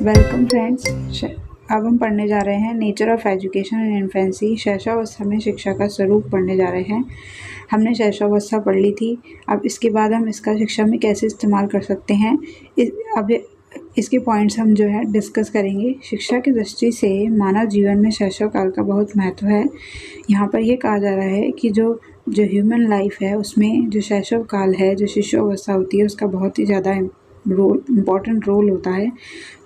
Welcome friends. अब हम पढ़ने जा रहे हैं nature of education in infancy. शैशवावस्था में शिक्षा का स्वरूप पढ़ने जा रहे हैं। हमने शैशवावस्था पढ़ ली थी। अब इसके बाद हम इसका शिक्षा में कैसे इस्तेमाल कर सकते हैं, अब इसके पॉइंट्स हम जो है डिस्कस करेंगे। शिक्षा की दृष्टि से मानव जीवन में शैशव काल का बहुत महत्व है। यहाँ पर यह कहा जा रहा है कि जो ह्यूमन लाइफ है उसमें जो शैशव काल है, जो शिशु अवस्था होती है, उसका बहुत ही ज़्यादा इम्पॉर्टेंट रोल होता है।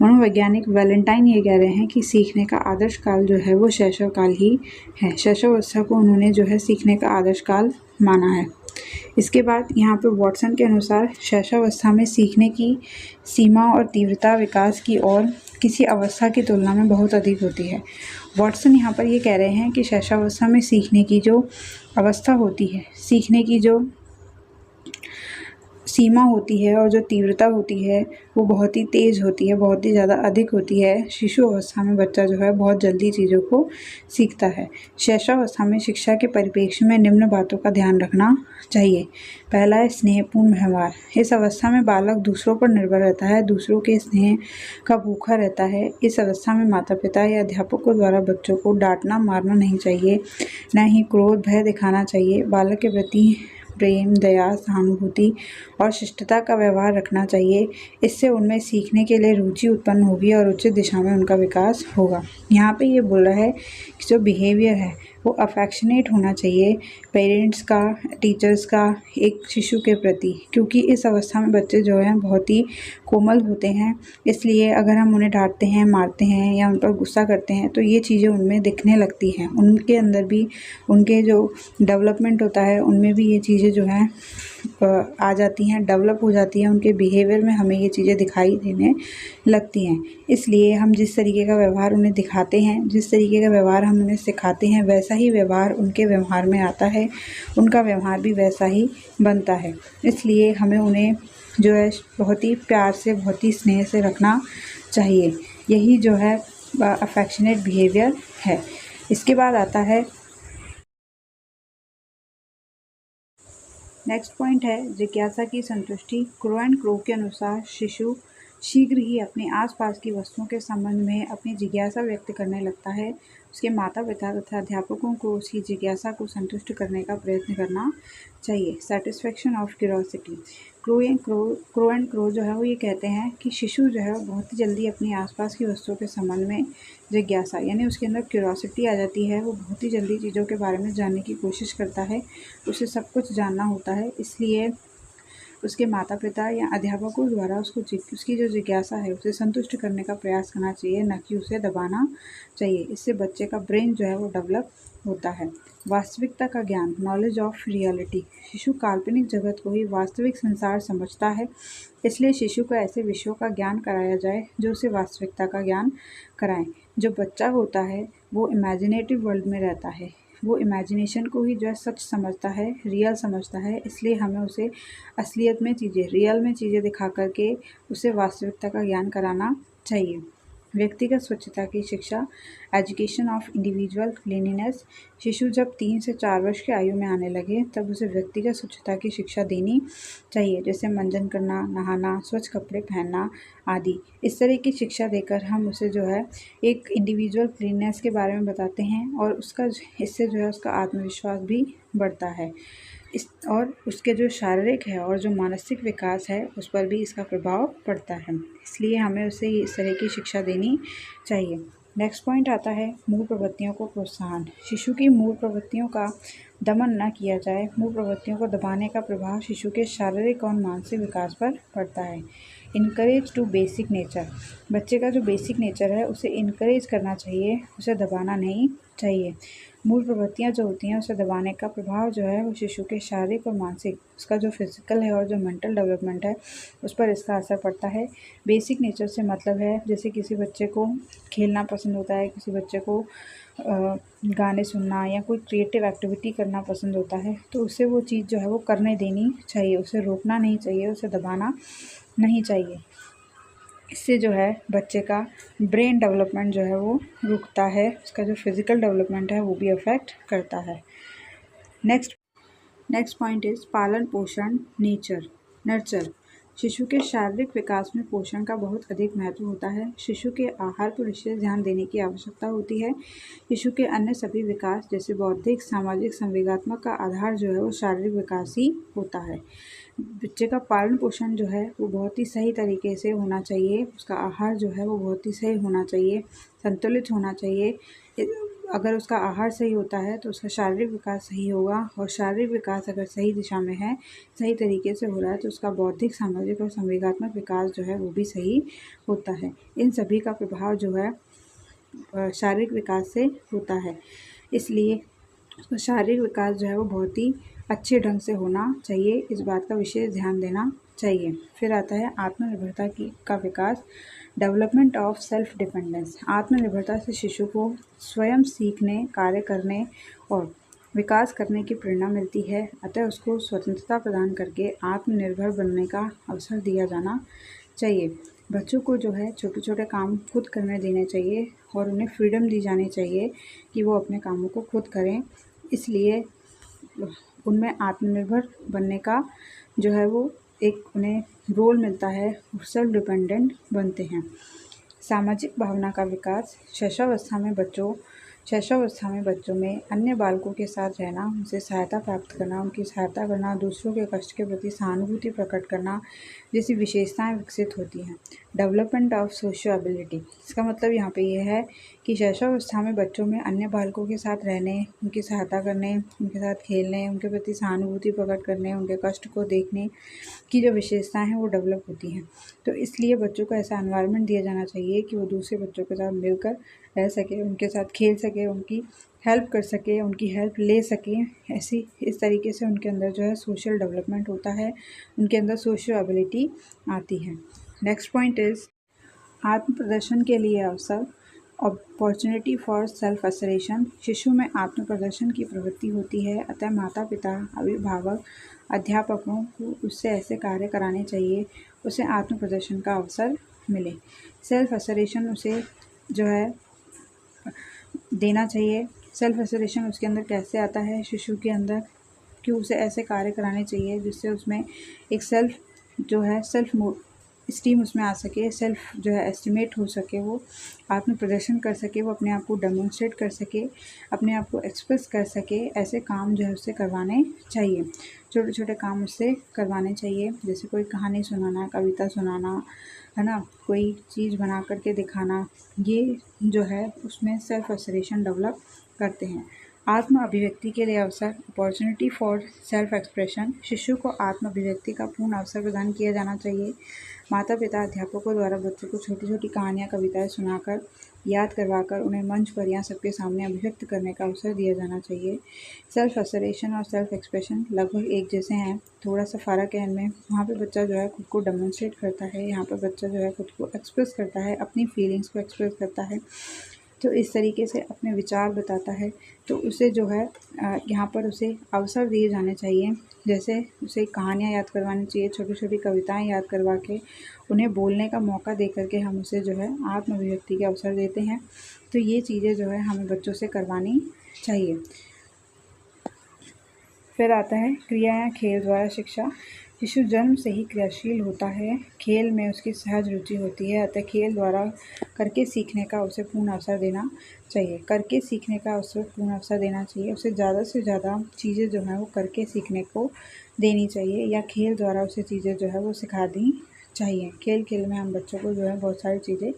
मनोवैज्ञानिक वैलेंटाइन ये कह रहे हैं कि सीखने का आदर्श काल जो है वो शैशव काल ही है। शैशव अवस्था को उन्होंने जो है सीखने का आदर्श काल माना है। इसके बाद यहाँ पे वॉटसन के अनुसार शैशवावस्था में सीखने की सीमा और तीव्रता विकास की और किसी अवस्था की तुलना में बहुत अधिक होती है। वॉटसन यहाँ पर ये कह रहे हैं कि शैशवावस्था में सीखने की जो अवस्था होती है, सीखने की जो सीमा होती है और जो तीव्रता होती है वो बहुत ही तेज़ होती है, बहुत ही ज़्यादा अधिक होती है। शिशु अवस्था में बच्चा जो है बहुत जल्दी चीज़ों को सीखता है। शैशवावस्था में शिक्षा के परिप्रेक्ष्य में निम्न बातों का ध्यान रखना चाहिए। पहला है स्नेहपूर्ण व्यवहार। इस अवस्था में बालक दूसरों पर निर्भर रहता है, दूसरों के स्नेह का भूखा रहता है। इस अवस्था में माता पिता या अध्यापकों द्वारा बच्चों को डांटना मारना नहीं चाहिए, न ही क्रोध भय दिखाना चाहिए। बालक के प्रति प्रेम, दया, सहानुभूति और शिष्टता का व्यवहार रखना चाहिए। इससे उनमें सीखने के लिए रुचि उत्पन्न होगी और उचित दिशा में उनका विकास होगा। यहाँ पे ये बोल रहा है कि जो बिहेवियर है वो अफेक्शनेट होना चाहिए पेरेंट्स का, टीचर्स का एक शिशु के प्रति, क्योंकि इस अवस्था में बच्चे जो हैं बहुत ही कोमल होते हैं। इसलिए अगर हम उन्हें डांटते हैं, मारते हैं या उन पर गुस्सा करते हैं तो ये चीज़ें उनमें दिखने लगती हैं। उनके अंदर भी उनके जो डेवलपमेंट होता है उनमें भी ये चीज़ें जो हैं आ जाती हैं, डेवलप हो जाती हैं। उनके बिहेवियर में हमें ये चीज़ें दिखाई देने लगती हैं। इसलिए हम जिस तरीके का व्यवहार उन्हें दिखाते हैं, जिस तरीके का व्यवहार हम उन्हें सिखाते हैं, वैसा ही व्यवहार उनके व्यवहार में आता है, उनका व्यवहार भी वैसा ही बनता है। इसलिए हमें उन्हें जो है बहुत ही प्यार से, बहुत ही स्नेह से रखना चाहिए। यही जो है अफेक्शनेट बिहेवियर है। इसके बाद आता है नेक्स्ट पॉइंट है जिज्ञासा की संतुष्टि। क्रो एंड क्रो के अनुसार शिशु शीघ्र ही अपने आसपास की वस्तुओं के संबंध में अपनी जिज्ञासा व्यक्त करने लगता है। उसके माता पिता तथा अध्यापकों को उसकी जिज्ञासा को संतुष्ट करने का प्रयत्न करना चाहिए। Satisfaction of curiosity. Crow and crow जो है वो ये कहते हैं कि शिशु जो है वो बहुत ही जल्दी अपनी आसपास की वस्तुओं के संबंध में जिज्ञासा यानी उसके अंदर क्यूरोसिटी आ जाती है। वो बहुत ही जल्दी चीज़ों के बारे में जानने की कोशिश करता है, उसे सब कुछ जानना होता है। इसलिए उसके माता पिता या अध्यापकों द्वारा उसकी जो जिज्ञासा है उसे संतुष्ट करने का प्रयास करना चाहिए, न कि उसे दबाना चाहिए। इससे बच्चे का ब्रेन जो है वो डेवलप होता है। वास्तविकता का ज्ञान, नॉलेज ऑफ रियलिटी। शिशु काल्पनिक जगत को ही वास्तविक संसार समझता है। इसलिए शिशु को ऐसे विषयों का ज्ञान कराया जाए जो उसे वास्तविकता का ज्ञान कराएं। जो बच्चा होता है वो इमेजिनेटिव वर्ल्ड में रहता है, वो इमेजिनेशन को ही जो है सच समझता है, रियल समझता है। इसलिए हमें उसे असलियत में चीज़ें, रियल में चीज़ें दिखा करके उसे वास्तविकता का ज्ञान कराना चाहिए। व्यक्तिगत स्वच्छता की शिक्षा, एजुकेशन ऑफ इंडिविजुअल क्लीनिनेस। शिशु जब 3 से 4 वर्ष की आयु में आने लगे तब उसे व्यक्तिगत स्वच्छता की शिक्षा देनी चाहिए, जैसे मंजन करना, नहाना, स्वच्छ कपड़े पहनना आदि। इस तरह की शिक्षा देकर हम उसे जो है एक इंडिविजुअल क्लीननेस के बारे में बताते हैं और इससे जो है उसका आत्मविश्वास भी बढ़ता है। और उसके जो शारीरिक है और जो मानसिक विकास है उस पर भी इसका प्रभाव पड़ता है। इसलिए हमें उसे इस तरह की शिक्षा देनी चाहिए। नेक्स्ट पॉइंट आता है मूल प्रवृत्तियों को प्रोत्साहन। शिशु की मूल प्रवृत्तियों का दमन न किया जाए। मूल प्रवृत्तियों को दबाने का प्रभाव शिशु के शारीरिक और मानसिक विकास पर पड़ता है। Encourage to basic nature. बच्चे का जो बेसिक नेचर है उसे इनकरेज करना चाहिए, उसे दबाना नहीं चाहिए। मूल प्रवृत्तियाँ जो होती हैं उसे दबाने का प्रभाव जो है वो शिशु के शारीरिक और मानसिक, उसका जो फिजिकल है और जो मेंटल डेवलपमेंट है उस पर इसका असर पड़ता है। बेसिक नेचर से मतलब है जैसे किसी बच्चे को खेलना पसंद होता है, किसी बच्चे को गाने सुनना या कोई क्रिएटिव एक्टिविटी करना पसंद होता है, तो उसे वो चीज़ जो है वो करने देनी चाहिए, उसे रोकना नहीं चाहिए, उसे दबाना नहीं चाहिए। इससे जो है बच्चे का ब्रेन डेवलपमेंट जो है वो रुकता है, उसका जो फिज़िकल डेवलपमेंट है वो भी अफेक्ट करता है। नेक्स्ट पॉइंट इज़ पालन पोषण नर्चर। शिशु के शारीरिक विकास में पोषण का बहुत अधिक महत्व होता है। शिशु के आहार पर विशेष ध्यान देने की आवश्यकता होती है। शिशु के अन्य सभी विकास जैसे बौद्धिक, सामाजिक, संवेगात्मक का आधार जो है वो शारीरिक विकास ही होता है। बच्चे का पालन पोषण जो है वो बहुत ही सही तरीके से होना चाहिए। उसका आहार जो है वो बहुत ही सही होना चाहिए, संतुलित होना चाहिए। अगर उसका आहार सही होता है तो उसका शारीरिक विकास सही होगा, और शारीरिक विकास अगर सही दिशा में है, सही तरीके से हो रहा है, तो उसका बौद्धिक, सामाजिक और संवेगात्मक विकास जो है वो भी सही होता है। इन सभी का प्रभाव जो है शारीरिक विकास से होता है। इसलिए उसका शारीरिक विकास जो है वो बहुत ही अच्छे ढंग से होना चाहिए। इस बात का विशेष ध्यान देना चाहिए। फिर आता है आत्मनिर्भरता का विकास, डेवलपमेंट ऑफ सेल्फ डिपेंडेंस। आत्मनिर्भरता से शिशु को स्वयं सीखने, कार्य करने और विकास करने की प्रेरणा मिलती है। अतः उसको स्वतंत्रता प्रदान करके आत्मनिर्भर बनने का अवसर दिया जाना चाहिए। बच्चों को जो है छोटे छोटे काम खुद करने देने चाहिए और उन्हें फ्रीडम दी जानी चाहिए कि वो अपने कामों को खुद करें। इसलिए उनमें आत्मनिर्भर बनने का जो है वो एक उन्हें रोल मिलता है, सेल्फ डिपेंडेंट बनते हैं। सामाजिक भावना का विकास, शैशवावस्था में बच्चों में अन्य बालकों के साथ रहना, उनसे सहायता प्राप्त करना, उनकी सहायता करना, दूसरों के कष्ट के प्रति सहानुभूति प्रकट करना जैसी विशेषताएं विकसित होती हैं। डेवलपमेंट ऑफ सोशियो एबिलिटी, इसका मतलब यहाँ पे ये है कि शैशवावस्था में बच्चों में अन्य बालकों के साथ रहने, उनकी सहायता करने, उनके साथ खेलने, उनके प्रति सहानुभूति प्रकट करने, उनके कष्ट को देखने की जो विशेषताएं हैं वो डेवलप होती हैं। तो इसलिए बच्चों को ऐसा एनवायरनमेंट दिया जाना चाहिए कि वो दूसरे बच्चों के साथ मिलकर रह सके, उनके साथ खेल सके, उनकी हेल्प कर सके, उनकी हेल्प ले सके। इस तरीके से उनके अंदर जो है सोशल डेवलपमेंट होता है, उनके अंदर सोशल एबिलिटी आती है। नेक्स्ट पॉइंट इज़ आत्म प्रदर्शन के लिए अवसर, अपॉर्चुनिटी फॉर सेल्फ असरेशन। शिशु में आत्म प्रदर्शन की प्रवृत्ति होती है, अतः माता पिता, अभिभावक, अध्यापकों को उससे ऐसे कार्य कराने चाहिए उसे आत्म प्रदर्शन का अवसर मिले। सेल्फ असरेशन उसे जो है देना चाहिए। सेल्फ असरेशन उसके अंदर कैसे आता है शिशु के अंदर, कि उसे ऐसे कार्य कराने चाहिए जिससे उसमें एक सेल्फ स्टीम उसमें आ सके, सेल्फ जो है एस्टिमेट हो सके, वो आत्म प्रदर्शन कर सके, वो अपने आप को डेमोन्स्ट्रेट कर सके, अपने आप को एक्सप्रेस कर सके। ऐसे काम जो है उससे करवाने चाहिए, छोटे छोटे काम उससे करवाने चाहिए, जैसे कोई कहानी सुनाना, कविता सुनाना, है ना, कोई चीज़ बना करके दिखाना। ये जो है उसमें सेल्फ असरेशन डेवलप करते हैं। आत्म अभिव्यक्ति के लिए अवसर, अपॉर्चुनिटी फॉर सेल्फ एक्सप्रेशन। शिशु को आत्म अभिव्यक्ति का पूर्ण अवसर प्रदान किया जाना चाहिए। माता पिता, अध्यापकों द्वारा बच्चों को छोटी छोटी कहानियाँ, कविताएं सुनाकर, याद करवाकर उन्हें मंच पर या सबके सामने अभिव्यक्त करने का अवसर दिया जाना चाहिए। सेल्फ असरेशन और सेल्फ एक्सप्रेशन लगभग एक जैसे हैं, थोड़ा सा फ़र्क है इनमें। वहाँ पे बच्चा जो है खुद को डेमोन्स्ट्रेट करता है, यहाँ पर बच्चा जो है खुद को एक्सप्रेस करता है, अपनी फीलिंग्स को एक्सप्रेस करता है। तो इस तरीके से अपने विचार बताता है। तो उसे जो है यहाँ पर उसे अवसर दिए जाने चाहिए, जैसे उसे कहानियाँ याद करवानी चाहिए, छोटी छोटी कविताएं याद करवा के उन्हें बोलने का मौका दे करके हम उसे जो है आत्म अभिव्यक्ति के अवसर देते हैं। तो ये चीज़ें जो है हमें बच्चों से करवानी चाहिए। फिर आता है क्रिया या खेल द्वारा शिक्षा। शिशु जन्म से ही क्रियाशील होता है, खेल में उसकी सहज रुचि होती है, अतः खेल द्वारा करके सीखने का उसे पूर्ण अवसर देना चाहिए। करके सीखने का उसे पूर्ण अवसर देना चाहिए, उसे ज़्यादा से ज़्यादा चीज़ें जो हैं वो करके सीखने को देनी चाहिए, या खेल द्वारा उसे चीज़ें जो है वो सिखा दी चाहिए। खेल खेल में हम बच्चों को जो है बहुत सारी चीज़ें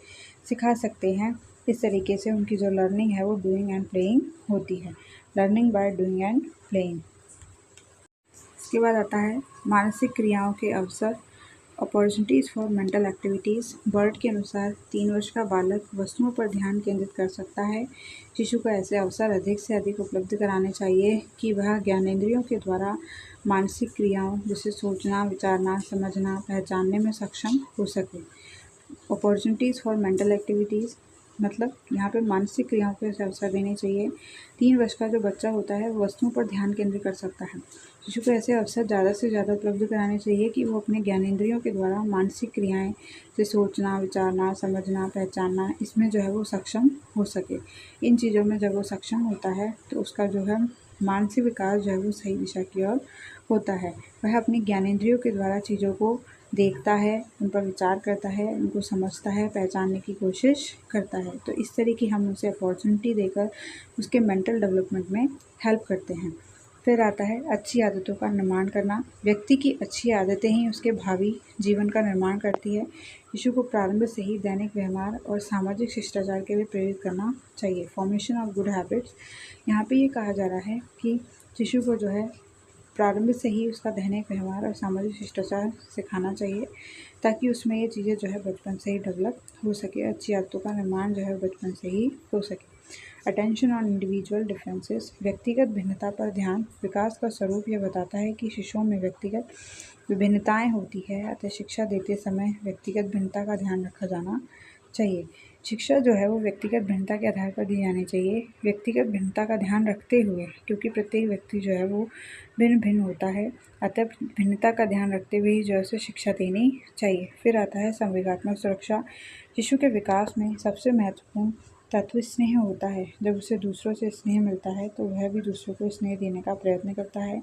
सिखा सकते हैं। इस तरीके से उनकी जो लर्निंग है वो डूइंग एंड प्लेइंग होती है, learning by doing and playing. इसके बाद आता है मानसिक क्रियाओं के अवसर, opportunities for mental activities. Bird के अनुसार 3 वर्ष का बालक वस्तुओं पर ध्यान केंद्रित कर सकता है। शिशु को ऐसे अवसर अधिक से अधिक उपलब्ध कराने चाहिए कि वह ज्ञानेंद्रियों के द्वारा मानसिक क्रियाओं जैसे सोचना, विचारना, समझना, पहचानने में सक्षम हो सके। अपॉर्चुनिटीज़ फॉर मेंटल एक्टिविटीज़ मतलब यहाँ पे मानसिक क्रियाओं के अवसर देने चाहिए। 3 वर्ष का जो बच्चा होता है वो वस्तुओं पर ध्यान केंद्रित कर सकता है। शिशु को ऐसे अवसर ज़्यादा से ज़्यादा उपलब्ध कराने चाहिए कि वो अपने ज्ञानेंद्रियों के द्वारा मानसिक क्रियाएं जैसे सोचना, विचारना, समझना, पहचानना, इसमें जो है वो सक्षम हो सके। इन चीज़ों में जब वो सक्षम होता है तो उसका जो है मानसिक विकास जो है वो सही दिशा की ओर होता है। वह अपनी ज्ञानेंद्रियों के द्वारा चीज़ों को देखता है, उन पर विचार करता है, उनको समझता है, पहचानने की कोशिश करता है। तो इस तरह की हम उसे अपॉर्चुनिटी देकर उसके मेंटल डेवलपमेंट में हेल्प करते हैं। फिर आता है अच्छी आदतों का निर्माण करना। व्यक्ति की अच्छी आदतें ही उसके भावी जीवन का निर्माण करती है। शिशु को प्रारंभ से ही दैनिक व्यवहार और सामाजिक शिष्टाचार के लिए प्रेरित करना चाहिए। फॉर्मेशन ऑफ गुड हैबिट्स, यहाँ पे ये कहा जा रहा है कि शिशु को जो है प्रारंभ से ही उसका दैनिक व्यवहार और सामाजिक शिष्टाचार सिखाना चाहिए, ताकि उसमें ये चीज़ें जो है बचपन से ही डेवलप हो सके। अच्छी आदतों का निर्माण जो है बचपन से ही हो सके। अटेंशन ऑन इंडिविजुअल डिफरेंसेस, व्यक्तिगत भिन्नता पर ध्यान विकास का स्वरूप यह बताता है कि शिशुओं में व्यक्तिगत विभिन्नताएं होती है, अतः शिक्षा देते समय व्यक्तिगत भिन्नता का ध्यान रखा जाना चाहिए। शिक्षा जो है वो व्यक्तिगत भिन्नता के आधार पर दी जानी चाहिए, व्यक्तिगत भिन्नता का ध्यान रखते हुए, क्योंकि प्रत्येक व्यक्ति जो है वो भिन्न भिन्न होता है, अतः भिन्नता का ध्यान रखते हुए ही जो है उसे शिक्षा देनी चाहिए। फिर आता है संवेगात्मक सुरक्षा। शिशु के विकास में सबसे महत्वपूर्ण तत्व स्नेह होता है। जब उसे दूसरों से स्नेह मिलता है तो वह भी दूसरों को स्नेह देने का प्रयत्न करता है।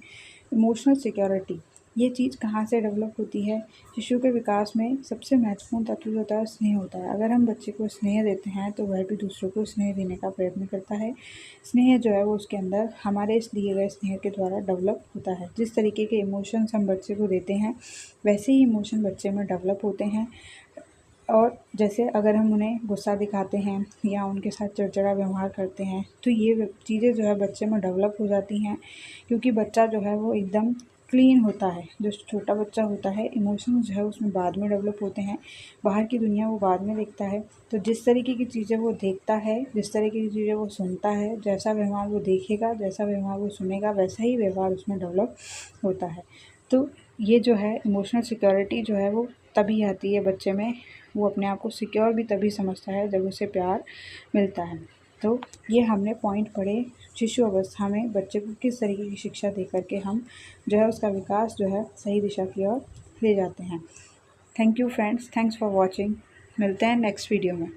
इमोशनल सिक्योरिटी, ये चीज़ कहाँ से डेवलप होती है? शिशु के विकास में सबसे महत्वपूर्ण तत्व जो होता है स्नेह होता है। अगर हम बच्चे को स्नेह देते हैं तो वह भी दूसरों को स्नेह देने का प्रयत्न करता है। स्नेह जो है वो उसके अंदर हमारे इस दिए गए स्नेह के द्वारा डेवलप होता है। जिस तरीके के इमोशंस हम बच्चे को देते हैं वैसे ही इमोशन बच्चे में डेवलप होते हैं। और जैसे अगर हम उन्हें गुस्सा दिखाते हैं या उनके साथ चिड़चिड़ा व्यवहार करते हैं तो ये चीज़ें जो है बच्चे में डेवलप हो जाती हैं, क्योंकि बच्चा जो है वो एकदम क्लीन होता है। जो छोटा बच्चा होता है इमोशंस जो है उसमें बाद में डेवलप होते हैं, बाहर की दुनिया वो बाद में देखता है। तो जिस तरीके की चीज़ें वो देखता है, जिस तरीके की चीज़ें वो सुनता है, जैसा व्यवहार वो देखेगा, जैसा व्यवहार वो सुनेगा, वैसा ही व्यवहार उसमें डेवलप होता है। तो ये जो है इमोशनल सिक्योरिटी जो है वो तभी आती है बच्चे में, वो अपने आप को सिक्योर भी तभी समझता है जब उसे प्यार मिलता है। तो ये हमने पॉइंट पढ़े शिशु अवस्था में बच्चे को किस तरीके की शिक्षा दे करके हम जो है उसका विकास जो है सही दिशा की ओर ले जाते हैं। Thank you friends, thanks for watching. मिलते हैं नेक्स्ट वीडियो में।